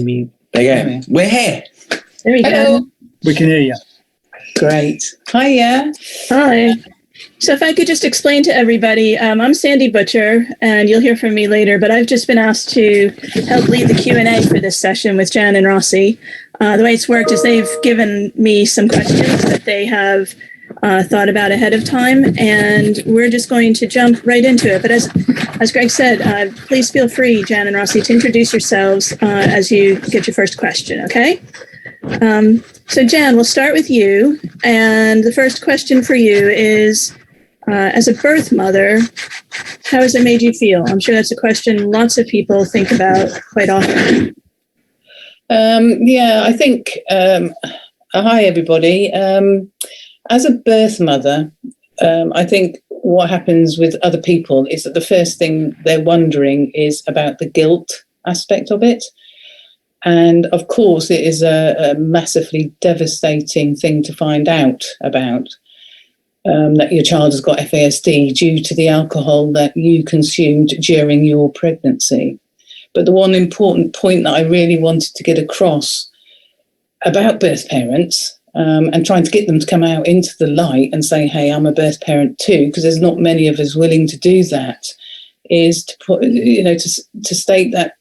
There you go. We're here. There we go. We can hear you. Great. Hiya. Hi. So if I could just explain to everybody, I'm Sandy Butcher, and you'll hear from me later, but I've just been asked to help lead the Q&A for this session with Jan and Rossi. The way it's worked is they've given me some questions that they have thought about ahead of time, and we're just going to jump right into it. But as Greg said, please feel free, Jan and Rossi, to introduce yourselves as you get your first question, okay? So Jan, we'll start with you, and the first question for you is, as a birth mother, how has it made you feel? I'm sure that's a question lots of people think about quite often. I think, hi everybody. As a birth mother, I think what happens with other people is that the first thing they're wondering is about the guilt aspect of it. And of course, it is a massively devastating thing to find out about, that your child has got FASD due to the alcohol that you consumed during your pregnancy. But the one important point that I really wanted to get across about birth parents, and trying to get them to come out into the light and say, hey, I'm a birth parent too, because there's not many of us willing to do that, is to put, to state that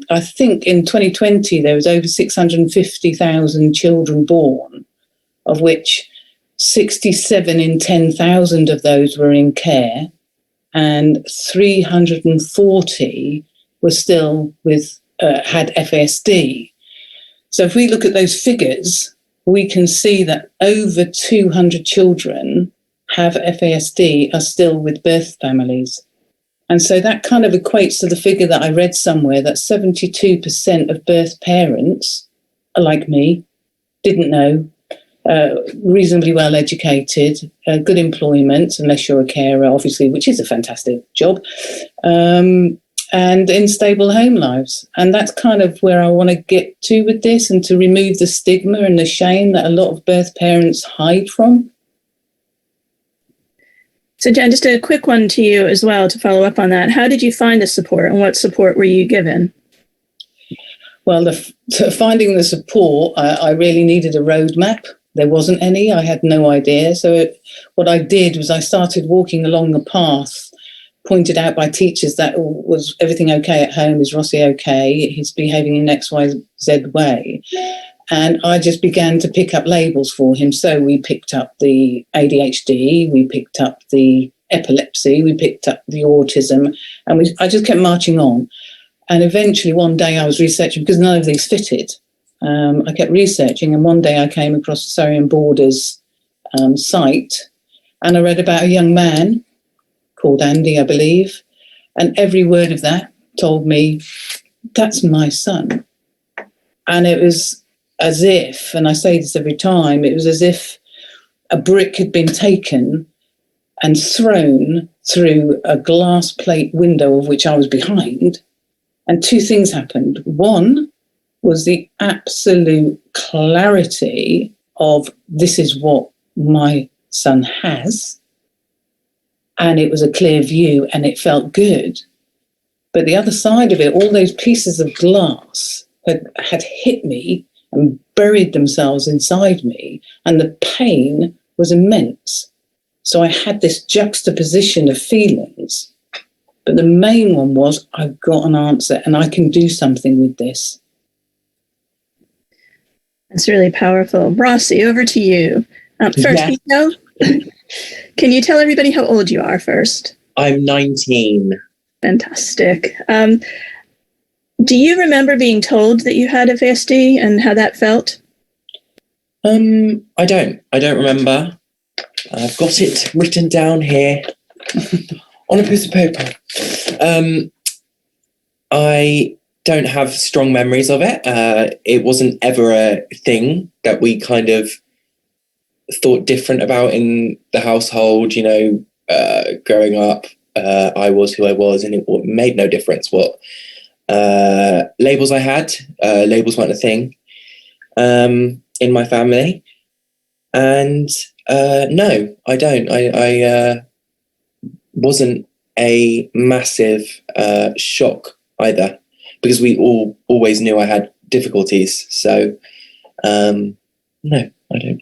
I think in 2020 there was over 650,000 children born, of which 67 in 10,000 of those were in care, and 340 were still had FASD. So if we look at those figures, we can see that over 200 children have FASD are still with birth families. And so that kind of equates to the figure that I read somewhere, that 72% of birth parents, like me, didn't know, reasonably well educated, good employment, unless you're a carer, obviously, which is a fantastic job, and in stable home lives. And that's kind of where I want to get to with this, and to remove the stigma and the shame that a lot of birth parents hide from. So Jen, just a quick one to you as well to follow up on that. How did you find the support, and what support were you given? Well, finding the support, I really needed a roadmap. There wasn't any. I had no idea. So what I did was I started walking along the path pointed out by teachers that was everything okay at home? Is Rossi okay? He's behaving in XYZ way. And I just began to pick up labels for him. So we picked up the ADHD, we picked up the epilepsy, we picked up the autism, and I just kept marching on. And eventually one day I was researching, because none of these fitted. I kept researching, and one day I came across the Surrey and Borders site, and I read about a young man called Andy, I believe, and every word of that told me, that's my son. And it was as if, and I say this every time, it was as if a brick had been taken and thrown through a glass plate window of which I was behind, and two things happened. One was the absolute clarity of this is what my son has, and it was a clear view and it felt good. But the other side of it, all those pieces of glass had hit me and buried themselves inside me, and the pain was immense. So I had this juxtaposition of feelings, but the main one was, I've got an answer and I can do something with this. That's really powerful. Rossi, over to you. First, can you tell everybody how old you are first? I'm 19. Fantastic. Do you remember being told that you had FASD and how that felt? I don't remember. I've got it written down here on a piece of paper. I don't have strong memories of it. It wasn't ever a thing that we kind of thought different about in the household. Growing up, I was who I was, and it made no difference what labels I had. Labels weren't a thing in my family. And no, I don't. I wasn't a massive shock either, because we always knew I had difficulties. So, no, I don't.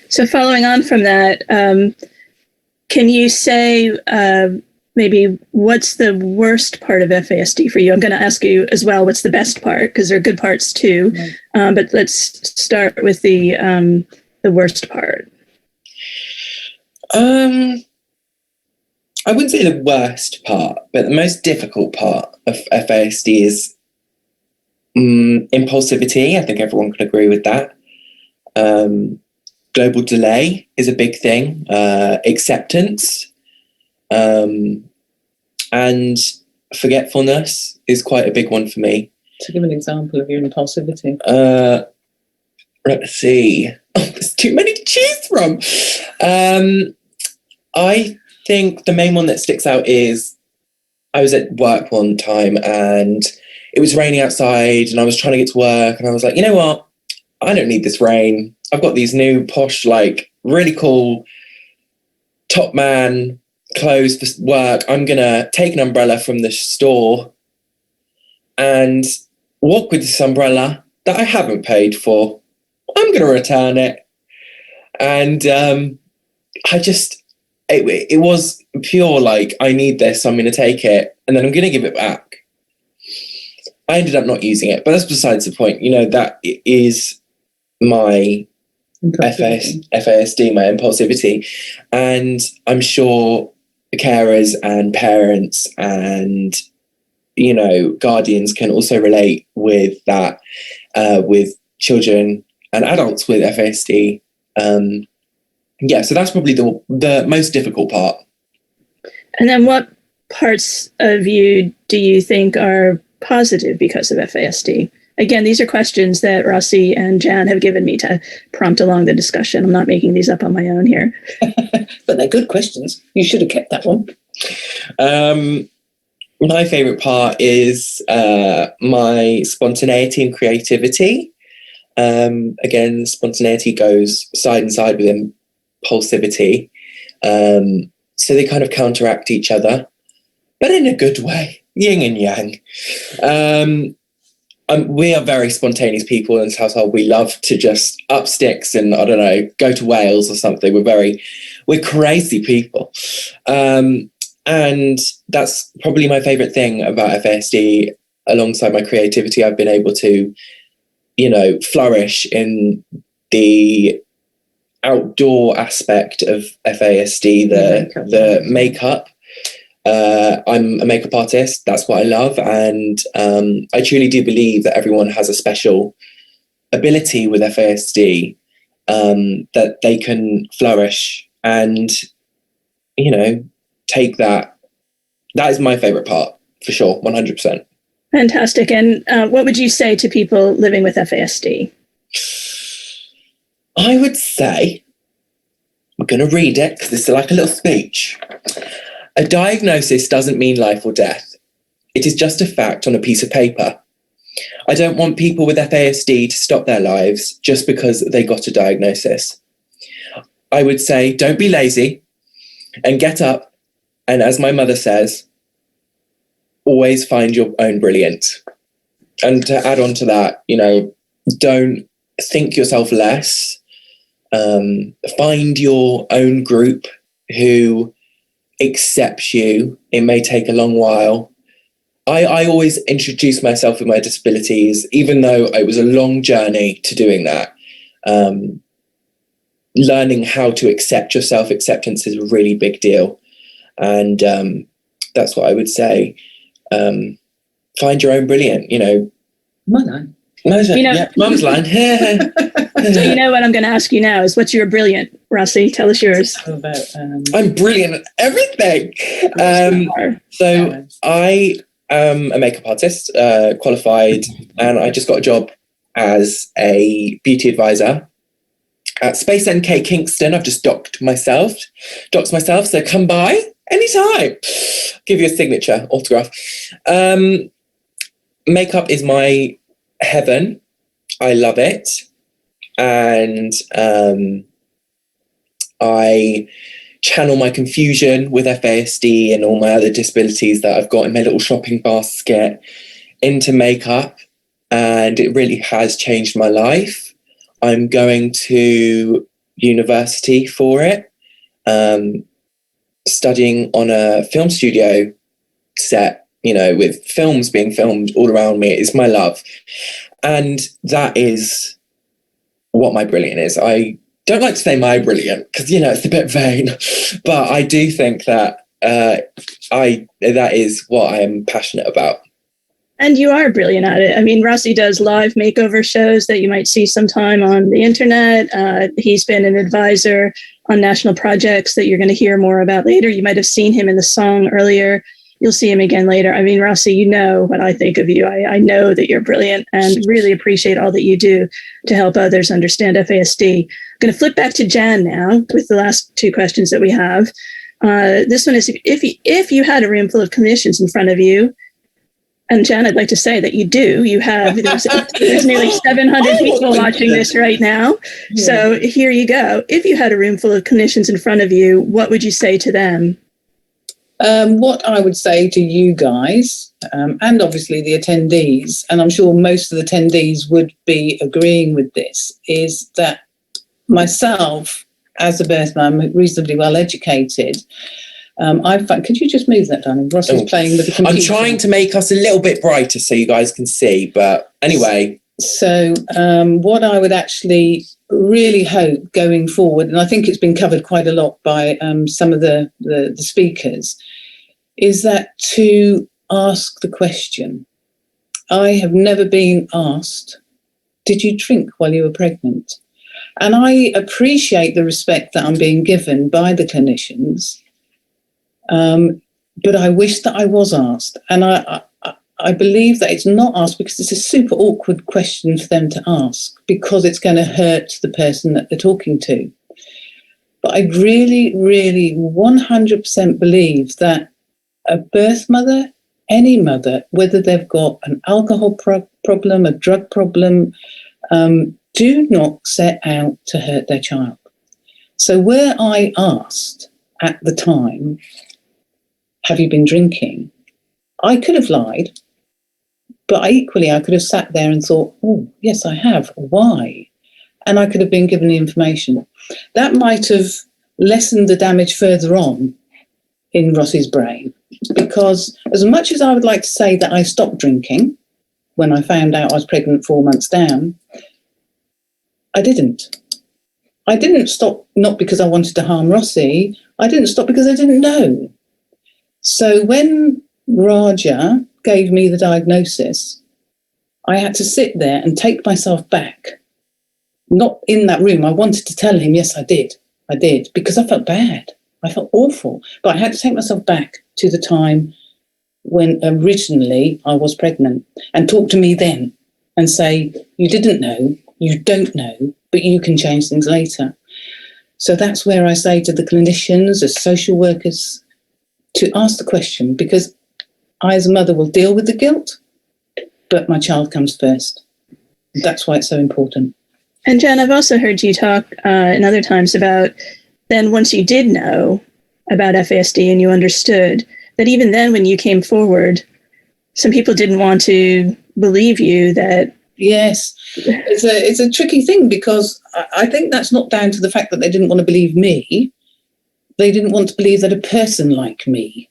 So following on from that, can you say maybe what's the worst part of FASD for you? I'm going to ask you as well, what's the best part? Because there are good parts too. But let's start with the worst part. I wouldn't say the worst part, but the most difficult part of FASD is impulsivity. I think everyone can agree with that. Global delay is a big thing. Acceptance. And forgetfulness is quite a big one for me. To give an example of your impulsivity. Let's see. Oh, there's too many to choose from. I think the main one that sticks out is I was at work one time and it was raining outside and I was trying to get to work and I was like, you know what? I don't need this rain. I've got these new posh, like really cool top man clothes for work. I'm going to take an umbrella from the store and walk with this umbrella that I haven't paid for. I'm going to return it. And it was pure like, I need this, I'm going to take it, and then I'm going to give it back. I ended up not using it, but that's besides the point. You know, that is my FASD, my impulsivity. And I'm sure carers and parents and, you know, guardians can also relate with that, with children and adults with FASD. So that's probably the most difficult part. And then what parts of you do you think are positive because of FASD? Again, these are questions that Rossi and Jan have given me to prompt along the discussion. I'm not making these up on my own here. But they're good questions. You should have kept that one. My favourite part is my spontaneity and creativity. Again, spontaneity goes side and side with impulsivity. So they kind of counteract each other, but in a good way, yin and yang. We are very spontaneous people in this household. We love to just up sticks and, I don't know, go to Wales or something. We're crazy people. And that's probably my favourite thing about FASD. Alongside my creativity, I've been able to, you know, flourish in the outdoor aspect of FASD, the makeup. I'm a makeup artist. That's what I love. And I truly do believe that everyone has a special ability with FASD, that they can flourish and, you know, take that. That is my favorite part for sure. 100%. Fantastic. And what would you say to people living with FASD? I would say, I'm going to read it because this is like a little speech. A diagnosis doesn't mean life or death. It is just a fact on a piece of paper. I don't want people with FASD to stop their lives just because they got a diagnosis. I would say, don't be lazy and get up. And as my mother says, always find your own brilliance. And to add on to that, you know, don't think yourself less. Find your own group who accepts you. It may take a long while. I always introduce myself with my disabilities, even though it was a long journey to doing that. Learning how to accept yourself, acceptance is a really big deal. And that's what I would say. Find your own brilliant, you know. My line. Yeah, mum's line. So you know what I'm going to ask you now is, what's your brilliant, Rossi? Tell us yours. I'm brilliant at everything. So I am a makeup artist, qualified, and I just got a job as a beauty advisor at Space NK Kingston. I've just doxed myself, so come by anytime. Give you a signature autograph. Makeup is my heaven. I love it. And I channel my confusion with FASD and all my other disabilities that I've got in my little shopping basket into makeup. and it really has changed my life. I'm going to university for it, studying on a film studio set, with films being filmed all around me. It's my love. And that is what my brilliant is. I don't like to say my brilliant because, it's a bit vain, but I do think that that is what I am passionate about. And you are brilliant at it. I mean, Rossi does live makeover shows that you might see sometime on the internet. He's been an advisor on national projects that you're going to hear more about later. You might have seen him in the song earlier. You'll see him again later. I mean, Rossi, you know what I think of you. I know that you're brilliant and really appreciate all that you do to help others understand FASD. I'm going to flip back to Jan now with the last two questions that we have. This one is, if you had a room full of clinicians in front of you, and Jan, I'd like to say that you do. You have, there's nearly 700 people watching this right now. Yeah. So here you go. If you had a room full of clinicians in front of you, what would you say to them? What I would say to you guys, and obviously the attendees, and I'm sure most of the attendees would be agreeing with this, is that myself, as a birth mum, reasonably well educated, could you just move that, darling? Ross is playing with the computer. I'm trying to make us a little bit brighter so you guys can see, but anyway. So what I would actually really hope going forward, and I think it's been covered quite a lot by some of the speakers, is that to ask the question. I have never been asked, did you drink while you were pregnant? And I appreciate the respect that I'm being given by the clinicians, but I wish that I was asked. And I believe that it's not asked because it's a super awkward question for them to ask, because it's going to hurt the person that they're talking to. But I really, really 100% believe that a birth mother, any mother, whether they've got an alcohol problem, a drug problem, do not set out to hurt their child. So where I asked at the time, have you been drinking? I could have lied, but I could have sat there and thought, oh, yes, I have. Why? And I could have been given the information. That might have lessened the damage further on in Rossi's brain, because as much as I would like to say that I stopped drinking when I found out I was pregnant 4 months down, I didn't. I didn't stop, not because I wanted to harm Rossi. I didn't stop because I didn't know. So when Raja gave me the diagnosis, I had to sit there and take myself back. Not in that room. I wanted to tell him, yes, I did, because I felt bad. I felt awful. But I had to take myself back to the time when originally I was pregnant and talk to me then and say, you didn't know, you don't know, but you can change things later. So that's where I say to the clinicians, the social workers, to ask the question, because I as a mother will deal with the guilt, but my child comes first. That's why it's so important. And Jen, I've also heard you talk in other times about then once you did know about FASD and you understood, that even then when you came forward, some people didn't want to believe you that... Yes, it's a tricky thing, because I think that's not down to the fact that they didn't want to believe me. They didn't want to believe that a person like me,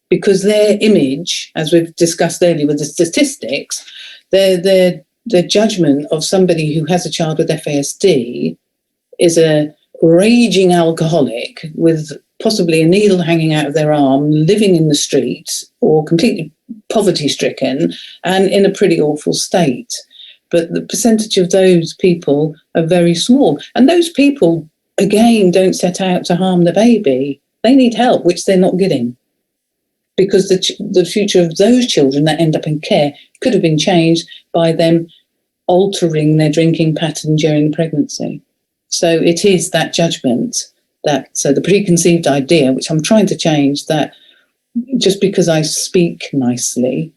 because their image, as we've discussed earlier with the statistics, their judgment of somebody who has a child with FASD is a raging alcoholic with possibly a needle hanging out of their arm, living in the streets, or completely poverty-stricken and in a pretty awful state. But the percentage of those people are very small. And those people, again, don't set out to harm the baby. They need help, which they're not getting, because the future of those children that end up in care could have been changed by them altering their drinking pattern during pregnancy. So it is that judgment, so the preconceived idea, which I'm trying to change, that just because I speak nicely,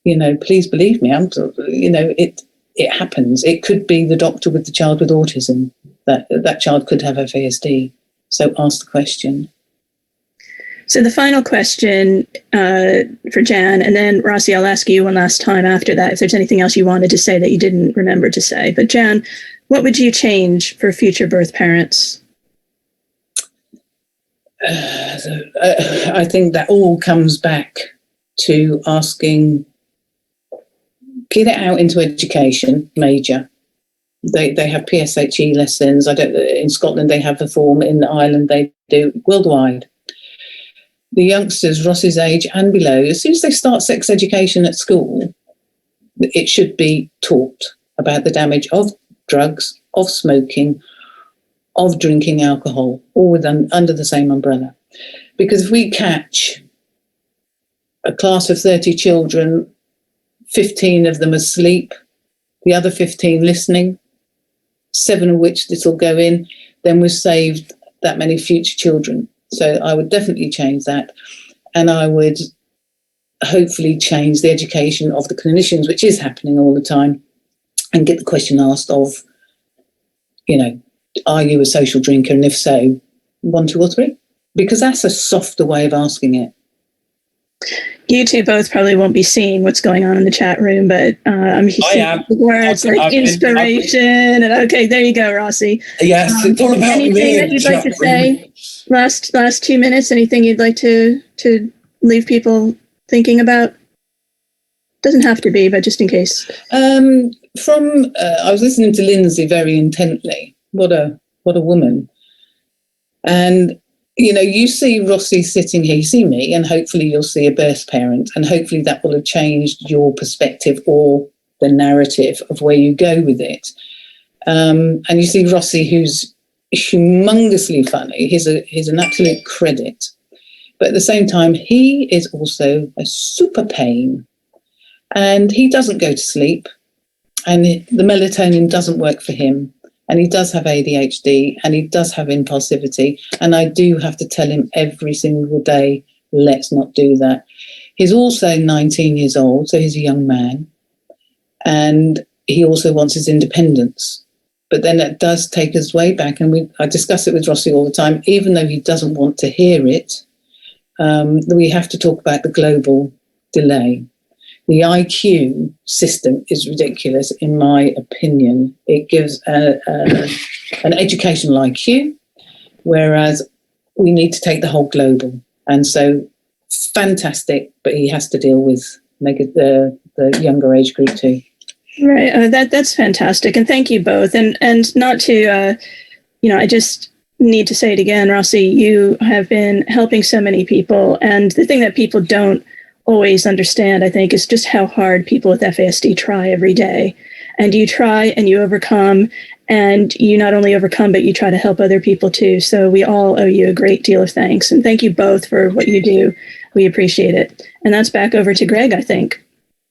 please believe me, it happens. It could be the doctor with the child with autism, that child could have FASD. So ask the question. So the final question for Jan, and then Rossi, I'll ask you one last time after that if there's anything else you wanted to say that you didn't remember to say. But Jan, what would you change for future birth parents? I think that all comes back to asking, get it out into education, major. They have PSHE lessons. In Scotland they have the form, in Ireland they do, worldwide. The youngsters, Rossi's age and below, as soon as they start sex education at school, it should be taught about the damage of drugs, of smoking, of drinking alcohol, all under the same umbrella. Because if we catch a class of 30 children, 15 of them asleep, the other 15 listening, 7 of which this will go in, then we've saved that many future children. So I would definitely change that. And I would hopefully change the education of the clinicians, which is happening all the time, and get the question asked of, are you a social drinker? And if so, 1, 2, or 3? Because that's a softer way of asking it. You two both probably won't be seeing what's going on in the chat room, but I'm seeing words like inspiration. And okay, there you go, Rossi. Yes, it's all about anything me. That you'd like to say? Last 2 minutes. Anything you'd like to leave people thinking about? Doesn't have to be, but just in case. I was listening to Lindsay very intently. What a woman. And you see Rossi sitting here, you see me, and hopefully you'll see a birth parent, and hopefully that will have changed your perspective or the narrative of where you go with it. And you see Rossi, who's humongously funny. He's an absolute credit. But at the same time, he is also a super pain. And he doesn't go to sleep. And the melatonin doesn't work for him. And he does have ADHD, and he does have impulsivity. And I do have to tell him every single day, let's not do that. He's also 19 years old, so he's a young man. And he also wants his independence. But then it does take us way back, and I discuss it with Rossi all the time, even though he doesn't want to hear it, we have to talk about the global delay. The IQ system is ridiculous, in my opinion. It gives an educational IQ, whereas we need to take the whole global. And so, fantastic, but he has to deal with the younger age group too. Right, that's fantastic, and thank you both. And not to, I just need to say it again, Rossi. You have been helping so many people, and the thing that people don't always understand, I think, is just how hard people with FASD try every day. And you try and you overcome, and you not only overcome, but you try to help other people too. So we all owe you a great deal of thanks. And thank you both for what you do. We appreciate it. And that's back over to Greg, I think.